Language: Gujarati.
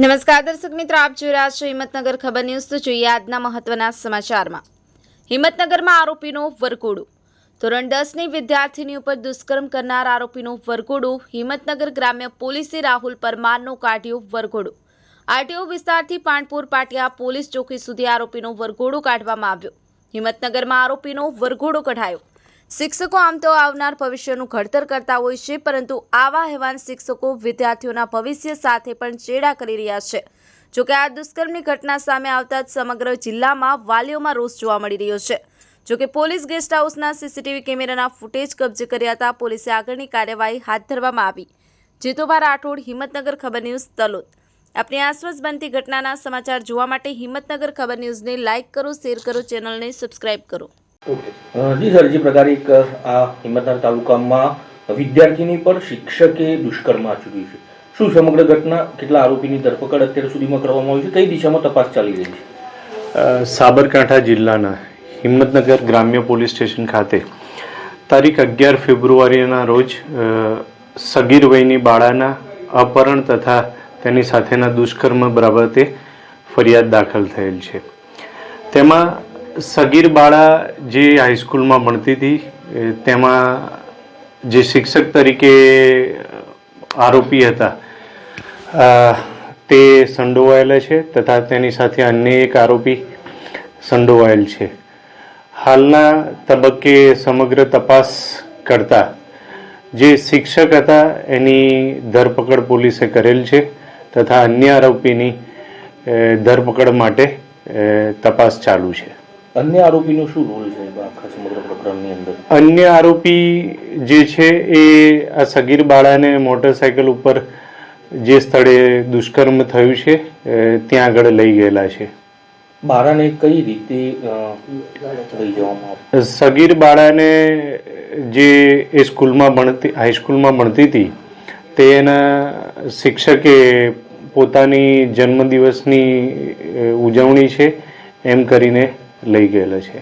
નમસ્કાર દર્શક મિત્રો, આપ જોઈ રહ્યા છો હિંમતનગર ખબર ન્યૂઝ। તો જોઈએ આજના મહત્વના સમાચારમાં। હિંમતનગરમાં આરોપીનો વરઘોડો। ધોરણ 10ની વિદ્યાર્થીની ઉપર દુષ્કર્મ કરનાર આરોપીનો વરઘોડો। હિંમતનગર ગ્રામ્ય પોલીસે રાહુલ પરમારનો કાઢ્યો વરઘોડો। આરટીઓ વિસ્તારથી પાનપુર પાટિયા પોલીસ ચોકી સુધી આરોપીનો વરઘોડો કાઢવામાં આવ્યો। હિંમતનગરમાં આરોપીનો વરઘોડો કઢાયો। શિક્ષકો આમ તો આવનાર ભવિષ્યનું ઘડતર કરતા હોય છે, પરંતુ આવા હેવાન શિક્ષકો વિદ્યાર્થીઓના ભવિષ્ય સાથે પણ ચેડા કરી રહ્યા છે। જો કે આ દુષ્કર્મની ઘટના સામે આવતા જ સમગ્ર જિલ્લામાં વાલીઓમાં રોષ જોવા મળી રહ્યો છે। જો કે પોલીસ ગેસ્ટ હાઉસના સીસીટીવી કેમેરાના ફૂટેજ કબજે કર્યા હતા। પોલીસે આગળની કાર્યવાહી હાથ ધરવામાં આવી। જીતુભા રાઠોડ, હિંમતનગર ખબર ન્યૂઝ, તલોદ। अपनी आसपास बनती घटना समाचार જોવા માટે હિંમતનગર ખબર ન્યૂઝને લાઇક करो, शेर करो, चैनल ने सब्सक्राइब करो। જી સર, જે પ્રકારે એક આ હિંમતનગર તાલુકામાં વિદ્યાર્થીની પર શિક્ષકે દુષ્કર્મ આચર્યું છે, શું સમગ્ર ઘટના, કેટલા આરોપીની ધરપકડ અત્યાર સુધીમાં કરવામાં આવી છે, કઈ દિશામાં તપાસ ચાલી રહી છે? સાબરકાંઠા જિલ્લાના હિંમતનગર ગ્રામ્ય પોલીસ સ્ટેશન ખાતે તારીખ 11 ફેબ્રુઆરીના રોજ સગીર વયની બાળાના અપહરણ તથા તેની સાથેના દુષ્કર્મ બાબતે ફરિયાદ દાખલ થયેલ છે। તેમાં સગીર બાળા જે હાઈસ્કૂલમાં ભણતી હતી, તેમાં જે શિક્ષક તરીકે આરોપી હતા તે સંડોવાયેલા છે તથા તેની સાથે અન્ય એક આરોપી સંડોવાયેલ છે। હાલના તબક્કે સમગ્ર તપાસ કરતા જે શિક્ષક હતા એની ધરપકડ પોલીસે કરેલ છે તથા અન્ય આરોપીની ધરપકડ માટે તપાસ ચાલુ છે। અન્ય આરોપીનો શું રોલ છે આખા સમગ્ર પ્રકરણની અંદર? અન્ય આરોપી જે છે એ આ સગીર બાળાને મોટરસાયકલ ઉપર જે સ્થળે દુષ્કર્મ થયું છે ત્યાં આગળ લઈ ગયેલા છે। બાળાને કઈ રીતે લઈ જવામાં આવ્યો? સગીર બાળાને જે એ સ્કૂલમાં ભણતી, હાઈસ્કૂલમાં ભણતી હતી, તેના શિક્ષકે પોતાની જન્મદિવસની ઉજવણી છે એમ કરીને લઈ ગયેલા છે।